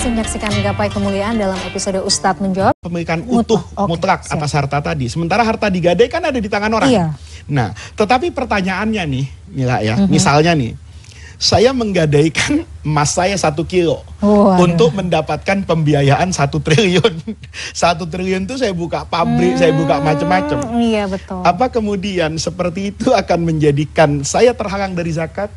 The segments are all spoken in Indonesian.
masih menyaksikan Gapai Kemuliaan dalam episode Ustadz Menjawab. Pemilikan utuh mutlak atas harta tadi. Sementara harta digadai kan ada di tangan orang. Iya. Nah, tetapi pertanyaannya nih, Mila ya, misalnya nih, saya menggadaikan emas saya 1 kilo untuk mendapatkan pembiayaan 1 triliun. 1 triliun itu saya buka pabrik, saya buka macam-macam. Iya, betul. Apa kemudian seperti itu akan menjadikan saya terhalang dari zakat?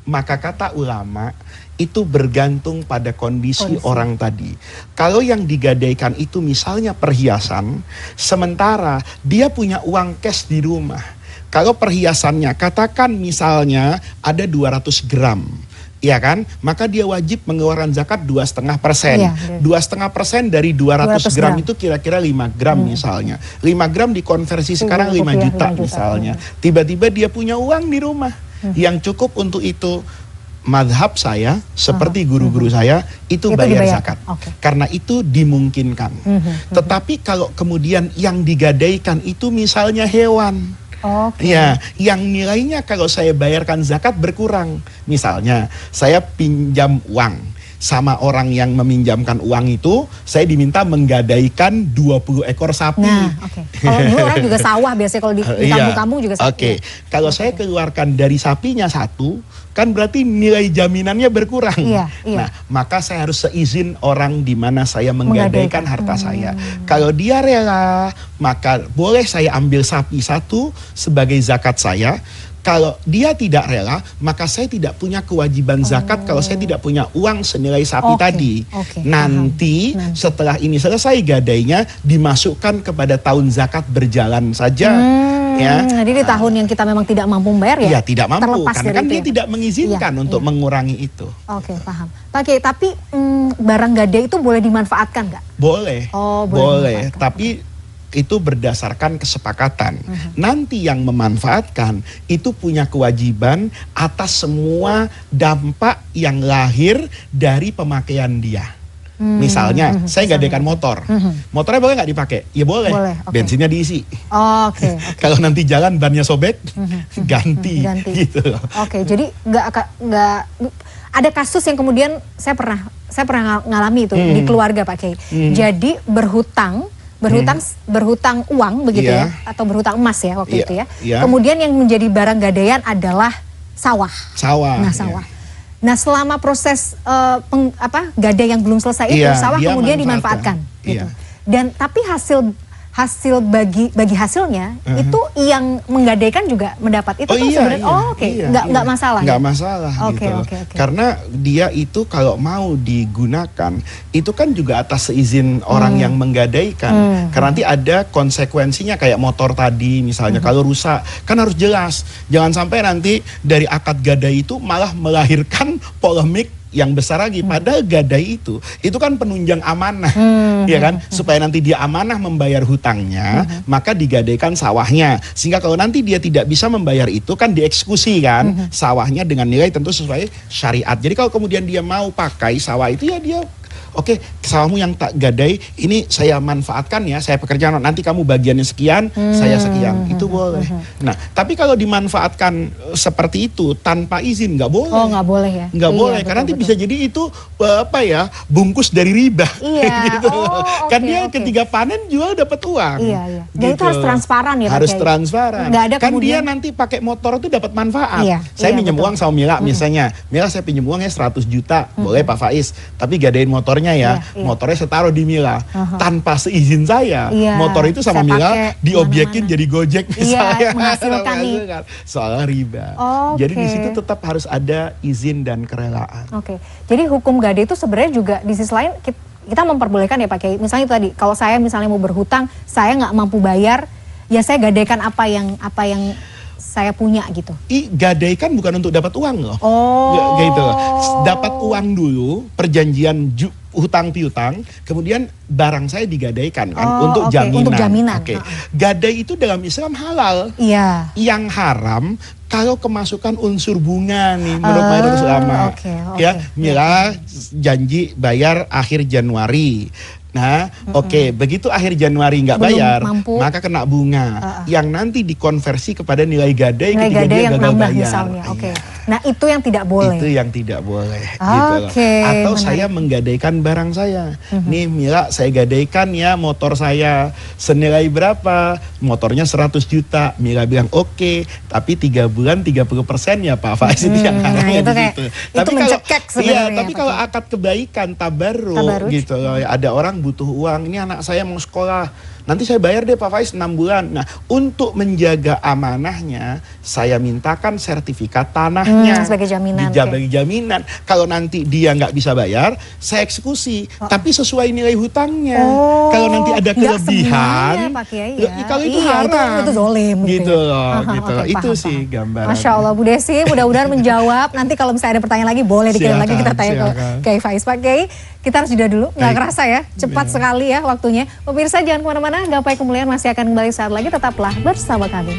Maka kata ulama, itu bergantung pada kondisi orang tadi. Kalau yang digadaikan itu misalnya perhiasan, sementara dia punya uang cash di rumah. Kalau perhiasannya katakan misalnya ada 200 gram, ya kan? Maka dia wajib mengeluarkan zakat 2,5%. Iya, 2,5% dari 200 gram itu kira-kira 5 gram misalnya. 5 gram dikonversi sekarang 5 juta misalnya. Tiba-tiba dia punya uang di rumah yang cukup untuk itu. Madhab saya, seperti guru-guru saya, itu bayar zakat. Karena itu dimungkinkan. Tetapi kalau kemudian yang digadaikan itu misalnya hewan. Ya, yang nilainya kalau saya bayarkan zakat berkurang. Misalnya, saya pinjam uang sama orang yang meminjamkan uang itu, saya diminta menggadaikan 20 ekor sapi. Nah, kalau dulu orang juga sawah biasanya kalau di kampung-kampung juga sapi. Kalau saya keluarkan dari sapinya 1, kan berarti nilai jaminannya berkurang. Nah, maka saya harus seizin orang di mana saya menggadaikan harta saya. Kalau dia rela, maka boleh saya ambil sapi 1 sebagai zakat saya. Kalau dia tidak rela, maka saya tidak punya kewajiban zakat kalau saya tidak punya uang senilai sapi tadi. Nanti setelah ini selesai gadainya, dimasukkan kepada tahun zakat berjalan saja. Jadi di tahun yang kita memang tidak mampu membayar ya? Iya, tidak mampu, karena kan dia tidak mengizinkan untuk mengurangi itu. Paham. Tapi barang gadai itu boleh dimanfaatkan nggak? Boleh, boleh. Tapi itu berdasarkan kesepakatan. Nanti yang memanfaatkan itu punya kewajiban atas semua dampak yang lahir dari pemakaian dia. Misalnya, saya gadaikan motor. Motornya boleh nggak dipakai? Ya boleh. Bensinnya diisi. Kalau nanti jalan bannya sobek, ganti. Gitu. Jadi nggak ada kasus yang kemudian saya pernah ngalami itu di keluarga Pak Kiai. Jadi berhutang uang begitu ya, atau berhutang emas ya waktu itu ya. Kemudian yang menjadi barang gadaian adalah sawah. Sawah. Nah, selama proses gadai yang belum selesai itu sawah kemudian dimanfaatkan gitu. Dan tapi hasil bagi hasilnya itu yang menggadaikan juga mendapat itu sebenarnya nggak masalah. Nggak masalah gitu. Karena dia itu kalau mau digunakan itu kan juga atas seizin orang yang menggadaikan. Karena nanti ada konsekuensinya kayak motor tadi misalnya kalau rusak kan harus jelas. Jangan sampai nanti dari akad gadai itu malah melahirkan polemik yang besar lagi. Padahal gadai itu kan penunjang amanah, ya kan? Supaya nanti dia amanah membayar hutangnya, maka digadaikan sawahnya. Sehingga kalau nanti dia tidak bisa membayar itu kan dieksekusi kan sawahnya dengan nilai tentu sesuai syariat. Jadi kalau kemudian dia mau pakai sawah itu ya dia sawahmu yang tak gadai ini saya manfaatkan ya, saya pekerjaan, nanti kamu bagiannya sekian, saya sekian, itu boleh. Nah, tapi kalau dimanfaatkan seperti itu tanpa izin nggak boleh. Nggak boleh ya? Nggak boleh, karena nanti bisa jadi itu bungkus dari riba. Gitu. Kan dia ketika panen jual dapat uang. Dan itu harus transparan ya? Harus transparan. Kan dia nanti pakai motor itu dapat manfaat. Saya minjem uang sama Mila misalnya, Mila saya pinjam uangnya 100 juta, boleh Pak Faiz, tapi gadain motornya ya, motornya saya taruh di Mila tanpa seizin saya, motor itu sama Mila diobjekin jadi Gojek misalnya, menghasilkan soal riba. Jadi di situ tetap harus ada izin dan kerelaan. Jadi hukum gadai itu sebenarnya juga di sisi lain kita memperbolehkan ya Pak Kiai. Misalnya tadi kalau saya misalnya mau berhutang, saya nggak mampu bayar, ya saya gadaikan apa yang saya punya gitu. Gadaikan bukan untuk dapat uang loh. Gitu. Dapat uang dulu, perjanjian hutang piutang, kemudian barang saya digadaikan kan untuk jaminan. Untuk jaminan. Gadai itu dalam Islam halal. Yang haram kalau kemasukan unsur bunga nih menurut mayoritas ulama. Ya, Mila janji bayar akhir Januari. Nah, begitu akhir Januari nggak bayar, maka kena bunga yang nanti dikonversi kepada nilai gadai ketika dia gagal bayar. Misalnya. Nah itu yang tidak boleh. Itu yang tidak boleh. Gitu loh. Atau menarik. Saya menggadaikan barang saya. Nih Mila, saya gadaikan ya motor saya senilai berapa? Motornya 100 juta. Mila bilang oke, tapi 3 bulan 30% ya Pak Faiz, itu yang haramnya di situ. Tapi kalau tapi kalau akad kebaikan tabarruk gitu loh. Ada orang butuh uang, ini anak saya mau sekolah, nanti saya bayar deh Pak Faiz 6 bulan. Nah, untuk menjaga amanahnya, saya mintakan sertifikat tanahnya sebagai jaminan. Sebagai jaminan. Kalau nanti dia nggak bisa bayar, saya eksekusi. Tapi sesuai nilai hutangnya. Kalau nanti ada kelebihan, kalau itu haram. Itu zolim. Gitu loh. Gitu. Itu sih gambaran. Masya Allah, Bu Desi, mudah-mudahan menjawab. Nanti kalau misalnya ada pertanyaan lagi, boleh dikirim lagi, kita tanya ke Kiai Faiz. Pak Kiai, kita harus jeda dulu. Nggak kerasa ya, cepat sekali ya waktunya. Pemirsa jangan kemana-mana, Gapai Kemuliaan masih akan kembali saat lagi. Tetaplah bersama kami.